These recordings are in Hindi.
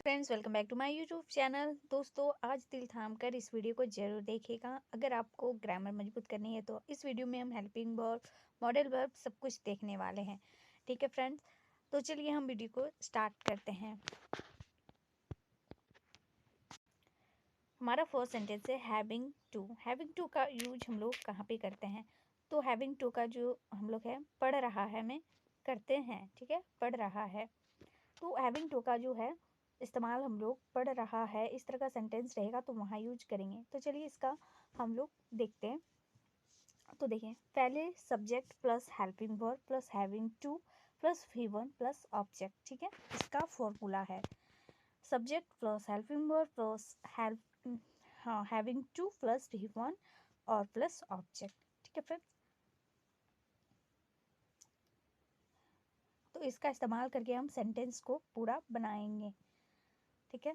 Friends, welcome back to my YouTube channel. दोस्तों, आज दिल थाम कर इस वीडियो को जरूर देखिएगा। अगर आपको ग्रामर मजबूत करनी है तो इस वीडियो में हम हेल्पिंग वर्ब, मॉडल वर्ब सब कुछ देखने वाले हैं। ठीक है फ्रेंड्स, तो चलिए हम वीडियो को स्टार्ट करते हैं। हमारा फर्स्ट सेंटेंस है हैविंग टू। हैविंग टू का यूज हम लोग कहाँ पे करते हैं? तो हैविंग टू का जो हम लोग है पढ़ रहा है में करते हैं। ठीक है, पढ़ रहा है। तो हैविंग टू का जो है इस्तेमाल हम लोग पढ़ रहा है इस तरह का सेंटेंस रहेगा तो वहाँ यूज करेंगे। तो चलिए इसका हम लोग देखते हैं। तो देखिए, पहले subject plus helping verb plus having two plus V1 plus object. ठीक है, इसका फॉर्मूला है subject plus helping verb plus having two plus V1 और प्लस ऑब्जेक्ट। ठीक है फ्रेंड्स, तो इसका इस्तेमाल करके हम सेंटेंस को पूरा बनाएंगे। ठीक है,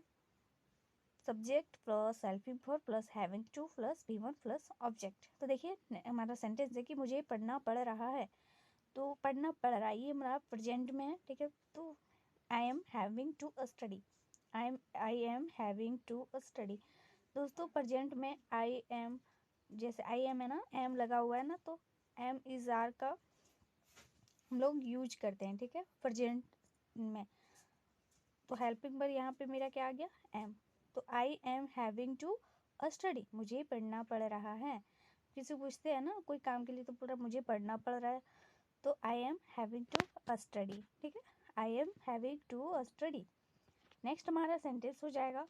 subject plus helping verb plus having two plus V1 plus object. तो देखिए हमारा सेंटेंस है कि मुझे पढ़ना पड़ रहा है। तो पढ़ना पड़ रहा है ये हमारा प्रेजेंट में है। ठीक है, तो I am having to study. I am having to study. दोस्तों, प्रेजेंट में आई एम, जैसे आई एम है ना, एम लगा हुआ है ना, तो एम इज आर का हम लोग यूज करते हैं। ठीक है, प्रेजेंट में। तो हेल्पिंग वर्ब यहाँ पे मेरा क्या आ गया? एम। तो I am having to study, मुझे पढ़ना पड़ रहा है। किसी पूछते हैं ना कोई काम के लिए तो पूरा मुझे पढ़ना पड़ रहा है, तो I am having to study. ठीक है, I am having to study. Next हमारा सेंटेंस हो जाएगा,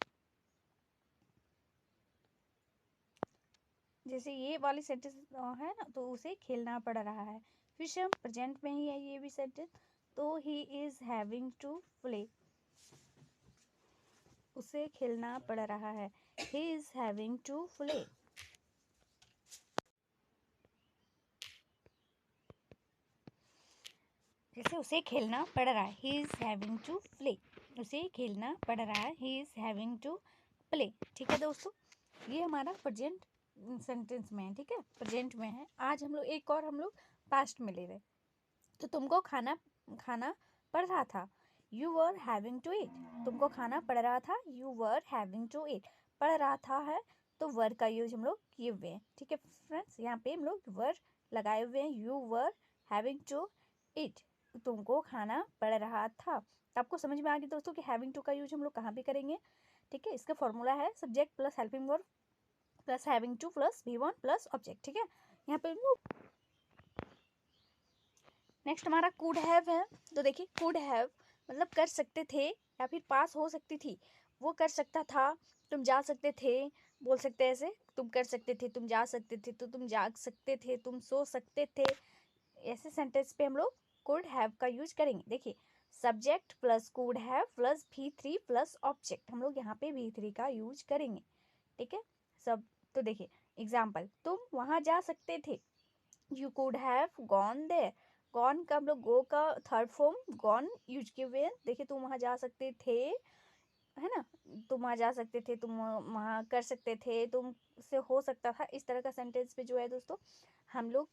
जैसे ये वाली सेंटेंस है ना, तो उसे खेलना पड़ रहा है। फिर से हम प्रेजेंट में ही है ये भी सेंटेंस। तो he is having to play, उसे खेलना पड़ रहा है। He is having to play. जैसे उसे खेलना पड़ रहा है, he is having to play. उसे खेलना पड़ रहा है, he is having to play. ठीक है दोस्तों, ये हमारा प्रेजेंट सेंटेंस में है। ठीक है, प्रेजेंट में है। आज हम लोग एक और हम लोग पास्ट में ले रहे। तो तुमको खाना खाना पड़ रहा था, you were having to eat. तुमको खाना पड़ रहा था, you were having to eat. पड़ रहा था है तो वर का यूज हम लोग किए हुए हैं। ठीक है फ्रेंड्स, यहाँ पे हम लोग वर लगाए हुए हैं। You were having to eat, तुमको खाना पड़ रहा था। तो आपको समझ में आ गया दोस्तों कि हैविंग टू का यूज हम लोग कहाँ पे करेंगे। ठीक है, इसका फॉर्मूला है subject plus helping verb plus having two plus V1 plus object. ठीक है, यहाँ पे नेक्स्ट हमारा कुड हैव है। तो देखिए, कुड हैव मतलब कर सकते थे या फिर पास हो सकती थी। वो कर सकता था, तुम जा सकते थे, बोल सकते हैं ऐसे, तुम कर सकते थे, तुम जा सकते थे, तो तुम जाग सकते थे, तुम सो सकते थे। ऐसे सेंटेंस पे हम लोग कुड हैव का यूज करेंगे। देखिए, subject plus could have plus V3 plus object, हम लोग यहाँ पे V3 का यूज करेंगे। ठीक है सब। तो देखिए एग्जाम्पल, तुम वहां जा सकते थे, you could have gone there. Gone का हम लोग गो का थर्ड फॉर्म गॉन यूज किए हुए हैं। देखिए, तुम वहां जा सकते थे, है ना, तुम वहां जा सकते थे, तुम वहां कर सकते थे, तुम से हो सकता था। इस तरह का सेंटेंस पे जो है दोस्तों हम लोग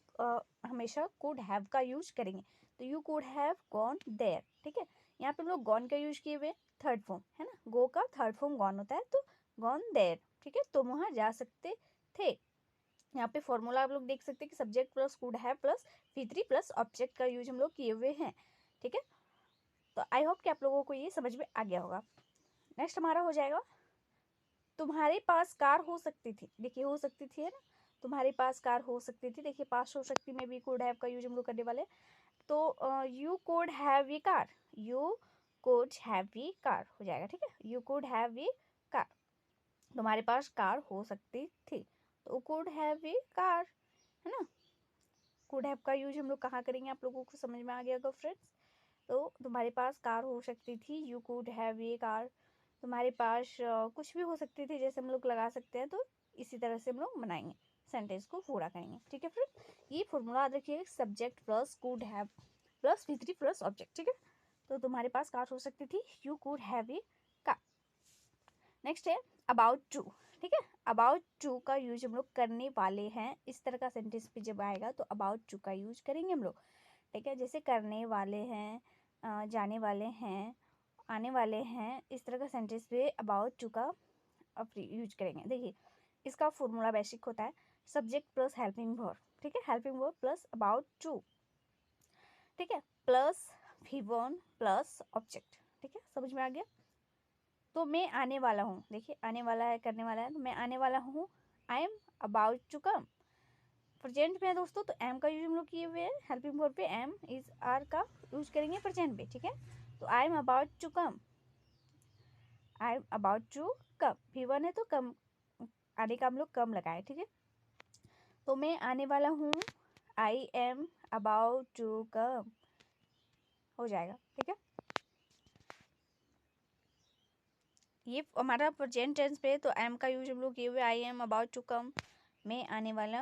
हमेशा कुड हैव का यूज करेंगे। तो you could have gone there. ठीक है, यहाँ पे हम लोग गॉन का यूज किए हुए थर्ड फॉर्म, है ना, गो का थर्ड फॉर्म गॉन होता है, तो गॉन देयर। ठीक है, तुम वहां जा सकते थे। यहाँ पे फॉर्मूला आप लोग देख सकते हैं कि subject plus could have plus V3 plus object का यूज हम लोग किए हुए हैं। ठीक है, तो आई होप कि आप लोगों को ये समझ में आ गया होगा। नेक्स्ट हमारा हो जाएगा, तुम्हारे पास कार हो सकती थी। देखिए, हो सकती थी है ना, तुम्हारे पास कार हो सकती थी। देखिए, पास हो सकती में भी कुड हैव का यूज हम लोग करने वाले। तो you could have a car, you could have a car हो जाएगा। ठीक है, you could have a car, तुम्हारे पास कार हो सकती थी, तो कुड हैव ए कार, है ना। कुड हैव का यूज हम लोग कहाँ करेंगे, आप लोगों को समझ में आ गया होगा फ्रेंड्स। तो तुम्हारे पास कार हो सकती थी, you could have a car. तुम्हारे पास कुछ भी हो सकती थी, जैसे हम लोग लगा सकते हैं। तो इसी तरह से हम लोग बनाएंगे, सेंटेंस को पूरा करेंगे। ठीक है फ्रेंड, ये फॉर्मूला याद रखिएगा, subject plus could have plus V3 plus object. ठीक है, तो तुम्हारे पास कार हो सकती थी, you could have a car. Next है अबाउट टू। ठीक है, अबाउट टू का यूज हम लोग करने वाले हैं। इस तरह का सेंटेंस पे जब आएगा तो अबाउट टू का यूज करेंगे हम लोग। ठीक है, जैसे करने वाले हैं, जाने वाले हैं, आने वाले हैं इस तरह का सेंटेंस पे अबाउट टू का यूज करेंगे। देखिए इसका फॉर्मूला बेसिक होता है सब्जेक्ट प्लस हेल्पिंग वर्ब, ठीक है, helping verb plus about to, ठीक है, प्लस V1 प्लस ऑब्जेक्ट, ठीक है, समझ में आ गया। तो मैं आने वाला हूँ, देखिए आने वाला है, करने वाला है, तो मैं आने वाला हूँ, I am about to come. Present में है दोस्तों, तो एम का यूज हम लोग किए हुए हैं, हेल्पिंग वर्ब पे एम इज आर का यूज करेंगे प्रेजेंट पे, ठीक है। तो I am about to come, I am about to come, V1 है तो कम, आने का हम लोग कम लगाए, ठीक है। तो मैं आने वाला हूँ, I am about to come हो जाएगा, ठीक है। ये हमारा प्रेजेंट टेंस पे, तो एम का यूज हम लोग किए हुए, I am about to come, मैं आने वाला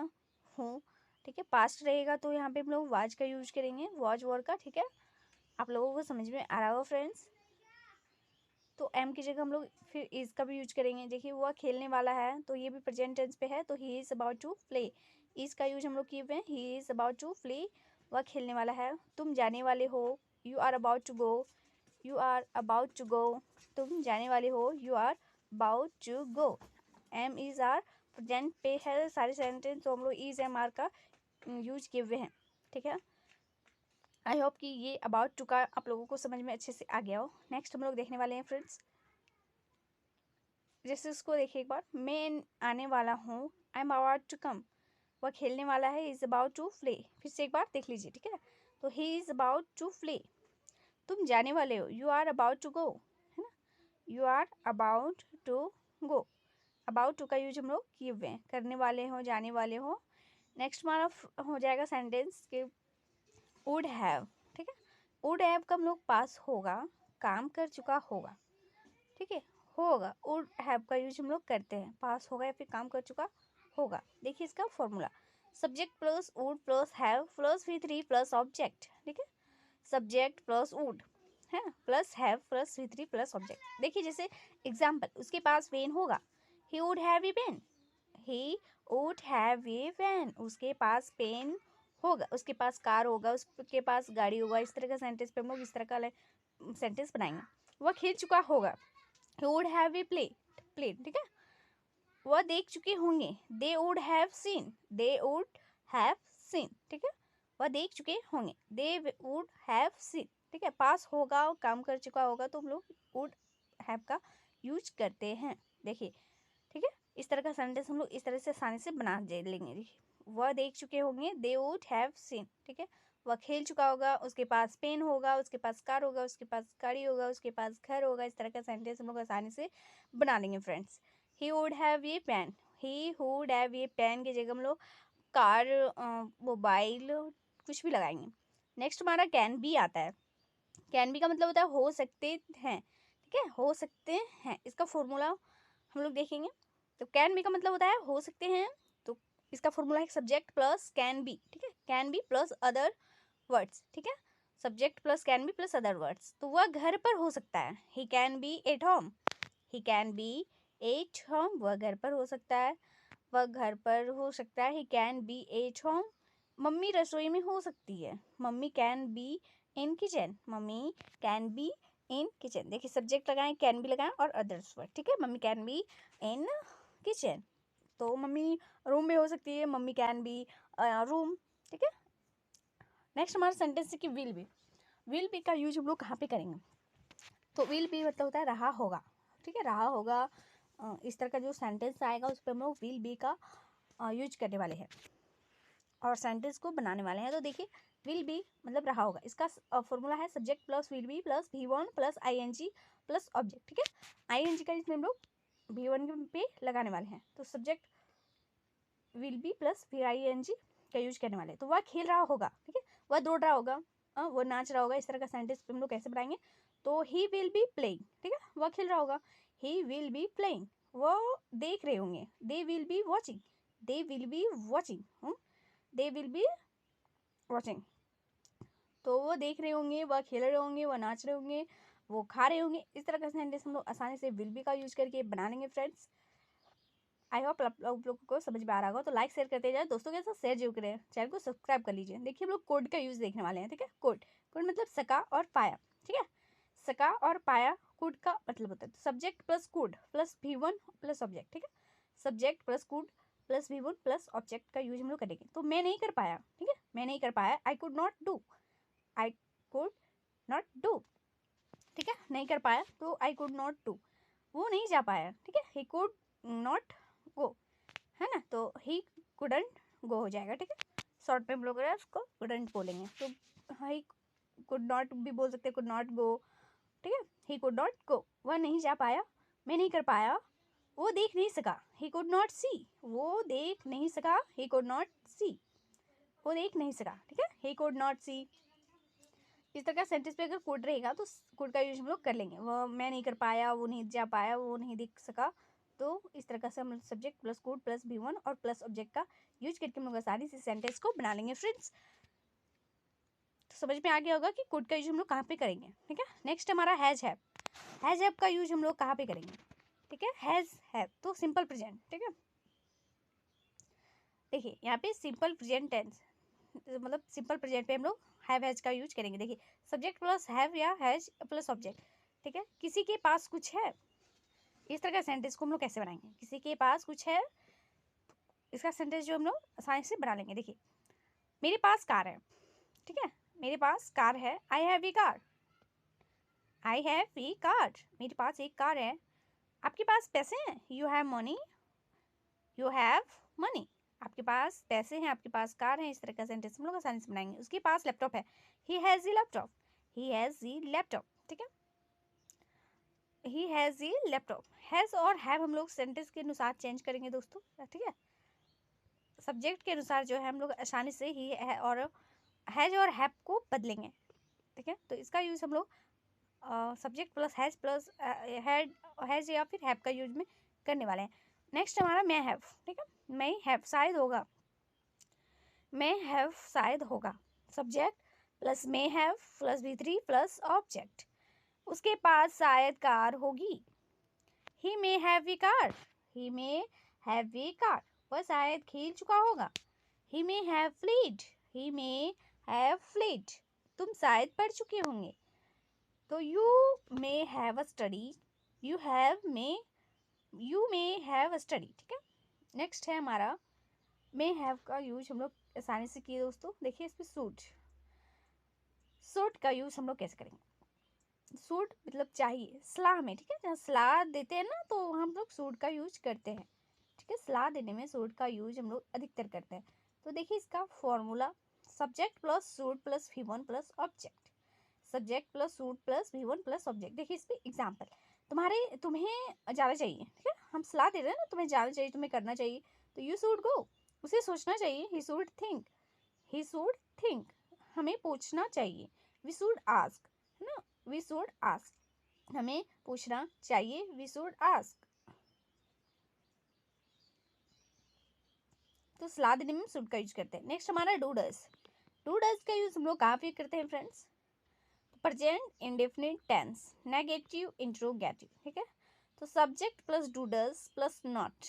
हूँ, ठीक है। पास्ट रहेगा तो यहाँ पे हम लोग वाज का यूज करेंगे, वाज वर का, ठीक है। आप लोगों को समझ में आ रहा होगा फ्रेंड्स। तो एम की जगह हम लोग फिर इज का भी यूज करेंगे। देखिए वह खेलने वाला है, तो ये भी प्रेजेंट टेंस पे है, तो he is about to play, is का यूज हम लोग किए हुए हैं, he is about to play, वह खेलने वाला है। तुम जाने वाले हो, you are about to go, you are about to go, तुम जाने वाले हो, you are about to go. Am is are present पे है सारे सेंटेंस, तो हम लोग इज एम आर का यूज किए हुए हैं, ठीक है। आई होप कि ये अबाउट टू का आप लोगों को समझ में अच्छे से आ गया हो। नेक्स्ट हम लोग देखने वाले हैं फ्रेंड्स, जैसे उसको देखिए एक बार, मैं आने वाला हूँ, I am about to come, वह खेलने वाला है, इज अबाउट टू प्ले, फिर से एक बार देख लीजिए, ठीक है। तो he is about to play, तुम जाने वाले हो, you are about to go, है ना, you are about to go, about to का यूज हम लोग किए हुए हैं, करने वाले हो, जाने वाले हो। नेक्स्ट हमारा हो जाएगा सेंटेंस के वुड हैव, ठीक है। वुड हैव का हम लोग पास होगा, काम कर चुका होगा, ठीक है, होगा, वुड हैव का यूज हम लोग करते हैं, पास होगा या फिर काम कर चुका होगा। देखिए इसका formula subject plus would plus have plus V3 plus object, ठीक है, सब्जेक्ट प्लस वुड है plus have plus V3 plus object. देखिए जैसे एग्जाम्पल, उसके पास पेन होगा, he would have a pen, he would have a pen, उसके पास पेन होगा, उसके पास कार होगा, उसके पास गाड़ी होगा। इस तरह का सेंटेंस पे हम लोग इस तरह का सेंटेंस बनाएंगे। वह खेल चुका होगा, he would have a played, ठीक है। वह देख चुके होंगे, they would have seen, ठीक है, वह देख चुके होंगे, they would have seen, ठीक है। पास होगा और काम कर चुका होगा, तो हम लोग would have का यूज करते हैं। देखिए ठीक है, इस तरह का सेंटेंस हम लोग इस तरह से आसानी से बना लेंगे। देखिए वह देख चुके होंगे, they would have seen, ठीक है। वह खेल चुका होगा, उसके पास पेन होगा, उसके पास कार होगा, उसके पास गाड़ी होगा, उसके पास घर होगा। इस तरह का सेंटेंस हम लोग आसानी से बना लेंगे फ्रेंड्स। ही वुड हैव ये पेन, ही वुड हैव ये पेन की जगह हम लोग कार, मोबाइल, कुछ भी लगाएंगे। नेक्स्ट हमारा कैन बी आता है। कैन बी का मतलब होता है हो सकते हैं, ठीक है, हो सकते हैं। इसका फॉर्मूला हम लोग देखेंगे। तो कैन बी का मतलब होता है हो सकते हैं, तो इसका फॉर्मूला है सब्जेक्ट प्लस कैन बी, ठीक है, can be plus other words, ठीक है, subject plus can be plus other words. तो वह घर पर हो सकता है, he can be at home, he can be at home, वह घर पर हो सकता है, वह घर पर हो सकता है, he can be at home. Mummy रसोई में हो सकती है, mummy can be in kitchen, mummy can be in kitchen. देखिए सब्जेक्ट लगाएं, कैन बी लगाएं और अदर्स वर्ड, ठीक है, mummy can be in kitchen, तो मम्मी रूम में हो सकती है, मम्मी कैन बी रूम, ठीक है। नेक्स्ट हमारा सेंटेंस है कि विल बी का यूज हम लोग कहाँ पे करेंगे। तो विल बी मतलब होता है रहा होगा, ठीक है, रहा होगा। इस तरह का जो सेंटेंस आएगा उस पर हम लोग विल बी का यूज करने वाले हैं और सेंटेंस को बनाने वाले हैं। तो देखिए विल बी मतलब रहा होगा, इसका फॉर्मूला है subject plus will be plus V1 plus ING plus object, ठीक है। ING का इसमें हम लोग V1 पे लगाने वाले हैं, तो सब्जेक्ट विल बी प्लस फिर ING का यूज करने वाले हैं। तो वह खेल रहा होगा, ठीक है, वह दौड़ रहा होगा, वो नाच रहा होगा। इस तरह का सेंटेंस हम लोग कैसे बनाएंगे। तो ही विल बी प्लेइंग, ठीक है, वह खेल रहा होगा, ही विल बी प्लेइंग, वो देख रहे होंगे, they will be watching, they will be watching, they will be watching. तो वो देख रहे होंगे, वह खेल रहे होंगे, वह नाच रहे होंगे, वो खा रहे होंगे। इस तरह का सेंटेंस हम लोग आसानी से विल बी का यूज करके बना लेंगे फ्रेंड्स। आई होप आप लोगों को समझ में आ रहा होगा। तो लाइक शेयर करते जाए, दोस्तों के साथ शेयर जरूर करें, चैनल को सब्सक्राइब कर लीजिए। देखिए हम लोग कोड का यूज देखने वाले हैं, ठीक है। कोड मतलब सका और पाया, ठीक है, सका और पाया कुड का मतलब होता है। Subject plus could plus V1 plus object, ठीक है, subject plus could plus V1 plus object का यूज हम लोग करेंगे। तो मैं नहीं कर पाया, ठीक है, मैं नहीं कर पाया, I could not do, I could not do, ठीक है, नहीं कर पाया तो आई कुड नॉट डू, वो नहीं जा पाया, ठीक है, ही कुड नॉट गो, है ना, तो ही कुडंट गो हो जाएगा, ठीक है, शॉर्ट में हम लोग उसको कुडंट बोलेंगे। तो ही कुड नॉट भी बोल सकते, कुड नॉट गो, ठीक है, ही कुड नॉट गो, वह नहीं जा पाया, मैं नहीं कर पाया, वो देख नहीं सका, ही कुड नॉट सी, वो देख नहीं सका, ही कुड नॉट सी, वो देख नहीं सका, ठीक है, ही कुड नॉट सी। इस तरह का सेंटेंस पे अगर कुड रहेगा तो कुड का यूज हम लोग कर लेंगे। वो मैं नहीं कर पाया, वो नहीं जा पाया, वो नहीं देख सका, तो इस तरह का से हम subject plus could plus V1 और प्लस ऑब्जेक्ट का यूज करके हम लोग आसानी से सेंटेंस को बना लेंगे फ्रेंड्स। तो समझ में आ गया होगा कि कुड का यूज हम लोग कहाँ पे करेंगे, ठीक है। नेक्स्ट हमारा हैज हैव। हैज हैव का यूज हम लोग कहाँ पे करेंगे, ठीक है, हैज हैव तो सिंपल प्रेजेंट, ठीक है, देखिए यहाँ पे सिंपल प्रेजेंट टेंस मतलब सिंपल प्रेजेंट पे हम लोग हैव हैज का यूज करेंगे। देखिए सब्जेक्ट प्लस हैव या हैज प्लस ऑब्जेक्ट, ठीक है, किसी के पास कुछ है, इस तरह का सेंटेंस को हम लोग कैसे बनाएंगे, किसी के पास कुछ है, इसका सेंटेंस जो हम लोग आसानी से बना लेंगे। देखिए मेरे पास कार है, ठीक है, मेरे पास कार है, I have a car, I have a car, मेरे पास एक कार है। आपके पास पैसे हैं, you have money, you have money, आपके पास पैसे हैं, आपके पास कार है, इस तरह का सेंटेंस हम लोग आसानी से बनाएंगे। उसके पास लैपटॉप है, he has a laptop, he has a laptop, ठीक है, he has a laptop. Has और हैव हम लोग सेंटेंस के अनुसार चेंज करेंगे दोस्तों, ठीक है, सब्जेक्ट के अनुसार जो है हम लोग आसानी से ही है और हैज और हैव को बदलेंगे, ठीक है, तो इसका यूज़ हम लोग सब्जेक्ट प्लस हैज या फिर हैव का यूज में करने वाले हैं। नेक्स्ट हमारा मैं हैव, ठीक है, मैं हैव शायद होगा, मैं हैव शायद होगा, सब्जेक्ट प्लस मैं have plus V3 plus object, उसके पास शायद कार होगी, he may have a car, he may have a car, वह शायद खेल चुका होगा, he may have played, he may have played, तुम शायद पढ़ चुके होंगे, तो you may have a study, you may have a study, ठीक है। नेक्स्ट है हमारा मे हैव का यूज हम लोग आसानी से किए दोस्तों। देखिए इस पर सूट का यूज हम लोग कैसे करेंगे, सूट मतलब चाहिए, सलाह में, ठीक है, जहाँ सलाह देते हैं ना तो हम लोग सूट का यूज करते हैं, ठीक है, सलाह देने में सूट का यूज हम लोग अधिकतर करते हैं। तो देखिए इसका formula subject plus suit plus V1 plus object, subject plus suit plus V1 plus object. देखिए इस पर एग्जाम्पल तुम्हें जाना चाहिए, ठीक है, हम सलाह दे रहे हैं ना, तुम्हें जाना चाहिए, तुम्हें करना चाहिए, तो यू शुड गो, उसे सोचना चाहिए, ही शुड थिंक, हमें पूछना चाहिए, वी शुड आस्क, है ना, वी शुड आस्क, हमें पूछना चाहिए, वी शुड आस्क। तो सलाह देने में शुड का यूज करते हैं। नेक्स्ट हमारा डू डज का यूज हम लोग कहाँ पे करते हैं friends, present indefinite tense negative interrogative, ठीक है, तो subject plus do does plus not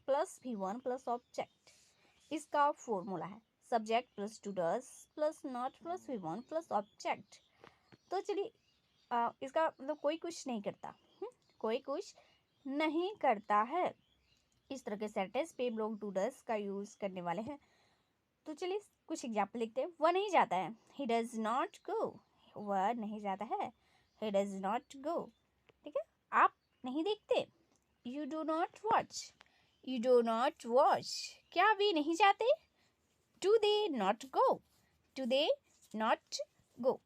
plus V1 plus object, इसका फॉर्मूला है subject plus do does plus not plus V1 plus object. तो चलिए इसका मतलब कोई कुछ नहीं करता, कोई कुछ नहीं करता है, इस तरह के सेंटेंस पे हम लोग डू डज का यूज करने वाले हैं। तो चलिए कुछ एग्जाम्पल लिखते हैं। वह नहीं जाता है, ही डज नॉट गो, वह नहीं जाता है, he does not go, ठीक है, आप नहीं देखते, you do not watch, क्या वे नहीं जाते, do they not go।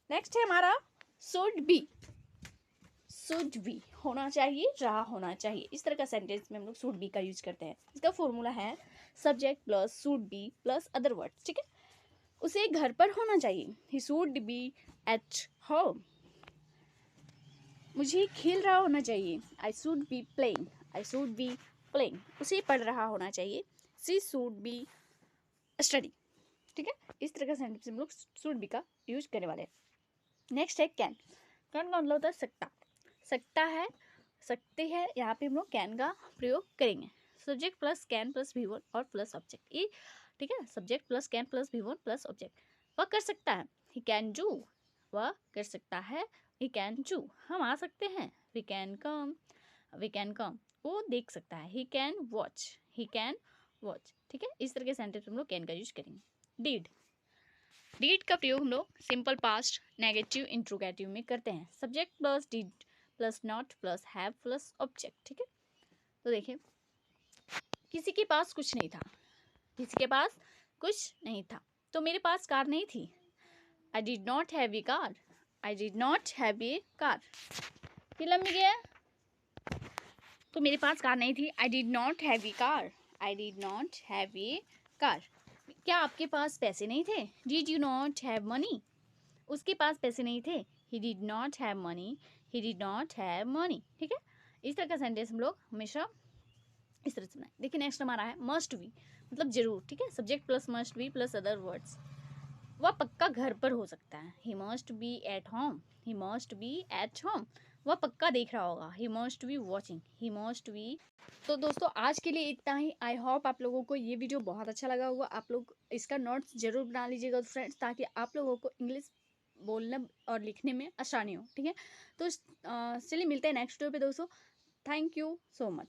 Next है हमारा should be होना चाहिए, रहा होना चाहिए, इस तरह का सेंटेंस में हम लोग should be का यूज करते हैं। इसका फॉर्मूला है subject plus should be plus other words, ठीक है, उसे घर पर होना चाहिए, he should be at home, मुझे खेल रहा होना चाहिए, I should be playing, उसे पढ़ रहा होना चाहिए, she should be study, ठीक है, इस तरह का सेंटेंस हम लोग should be का यूज करने वाले हैं। नेक्स्ट है कैन का मतलब होता है सकता है, सकते हैं, यहाँ पे हम लोग कैन का प्रयोग करेंगे। Subject plus can plus V1 और प्लस ऑब्जेक्ट, ये ठीक है, subject plus can plus V1 plus object. वह कर सकता है, ही कैन डू, वह कर सकता है, ही कैन चू, हम आ सकते हैं, we can come, we can come, वो देख सकता है, he can watch, he can watch, ठीक है। इस तरह के सेंटेंस हम लोग कैन का यूज करेंगे। डीड, डीड का प्रयोग हम लोग सिंपल पास्ट नेगेटिव इंट्रोगेटिव में करते हैं, subject plus did plus not plus have plus object, ठीक है। तो देखिए, किसी के पास कुछ नहीं था, किसी के पास कुछ नहीं था, तो मेरे पास कार नहीं थी, I did not have a car, I did not have a car, ये लंबी गया, तो मेरे पास कार नहीं थी, I did not have a car, I did not have a car. क्या आपके पास पैसे नहीं थे, did you not have money, उसके पास पैसे नहीं थे, he did not have money, he did not have money, ठीक है। इस तरह का सेंटेंस हम लोग हमेशा इस तरह से बनाए। देखिए नेक्स्ट हमारा है मस्ट बी, मतलब जरूर, ठीक है, subject plus must be plus other words, वह पक्का घर पर हो सकता है, he must be at home, he must be at home, वह पक्का देख रहा होगा, he must be watching, he must be. तो दोस्तों आज के लिए इतना ही। आई होप आप लोगों को ये वीडियो बहुत अच्छा लगा होगा, आप लोग इसका नोट्स जरूर बना लीजिएगा फ्रेंड्स, ताकि आप लोगों को इंग्लिश बोलने और लिखने में आसानी हो, ठीक है। तो चलिए मिलते हैं नेक्स्ट वीडियो पे दोस्तों, थैंक यू सो मच।